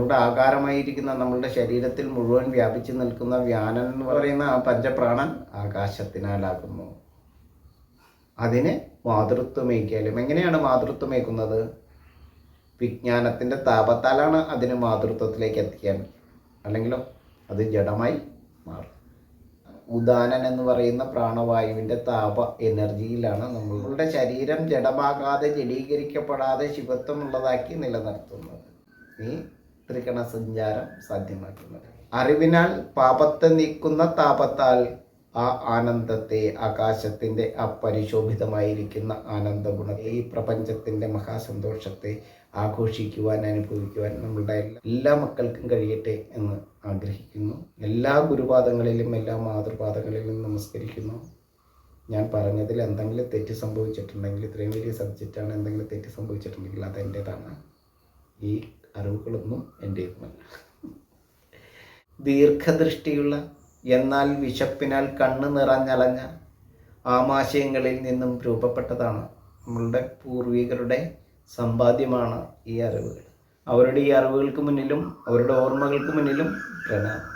നമ്മളുടെ ആകാരമായിരിക്കുന്ന നമ്മളുടെ ശരീരത്തിൽ മുഴുവൻ വ്യാപിച്ചു നിൽക്കുന്ന വ്യാനൻ എന്ന് പറയുന്ന ആ പഞ്ചപ്രാണൻ ആകാശത്തിനാലാകുന്നു. അതിന് മാതൃത്വമേക്കിയാലും എങ്ങനെയാണ് മാതൃത്വമേക്കുന്നത്? വിജ്ഞാനത്തിൻ്റെ താപത്താലാണ് അതിന് മാതൃത്വത്തിലേക്ക് എത്തിക്കാൻ. അല്ലെങ്കിലോ അത് ജഡമായി മാറും. ഉദാനൻ എന്ന് പറയുന്ന പ്രാണവായുവിൻ്റെ താപ എനർജിയിലാണ് നമ്മളുടെ ശരീരം ജഡമാകാതെ ജഡീകരിക്കപ്പെടാതെ ശിവത്വമുള്ളതാക്കി നിലനിർത്തുന്നത്, ഈ ത്രികണ സഞ്ചാരം സാധ്യമാക്കുന്നത്. അറിവിനാൽ പാപത്തെ നീക്കുന്ന താപത്താൽ ആ ആനന്ദത്തെ, ആകാശത്തിൻ്റെ അപരിശോഭിതമായിരിക്കുന്ന ആനന്ദഗുണത്തെ, ഈ പ്രപഞ്ചത്തിൻ്റെ മഹാസന്തോഷത്തെ ആഘോഷിക്കുവാൻ, അനുഭവിക്കുവാൻ നമ്മളുടെ എല്ലാ മക്കൾക്കും കഴിയട്ടെ എന്ന് ആഗ്രഹിക്കുന്നു. എല്ലാ ഗുരുപാദങ്ങളിലും എല്ലാ മാതൃപാദങ്ങളിലും നമസ്കരിക്കുന്നു. ഞാൻ പറഞ്ഞതിൽ എന്തെങ്കിലും തെറ്റ് സംഭവിച്ചിട്ടുണ്ടെങ്കിൽ, ഇത്രയും വലിയ സബ്ജക്റ്റാണ്, എന്തെങ്കിലും തെറ്റ് സംഭവിച്ചിട്ടുണ്ടെങ്കിൽ അത് എൻ്റേതാണ്. ഈ അറിവുകളൊന്നും എൻ്റേതുമല്ല. ദീർഘദൃഷ്ടിയുള്ള എന്നാൽ വിശപ്പിനാൽ കണ്ണ് നിറഞ്ഞളഞ്ഞ ആമാശയങ്ങളിൽ നിന്നും രൂപപ്പെട്ടതാണ്. നമ്മളുടെ പൂർവികരുടെ സമ്പാദ്യമാണ് ഈ അറിവുകൾ. അവരുടെ ഈ അറിവുകൾക്ക് മുന്നിലും അവരുടെ ഓർമ്മകൾക്ക് മുന്നിലും പ്രണാമം.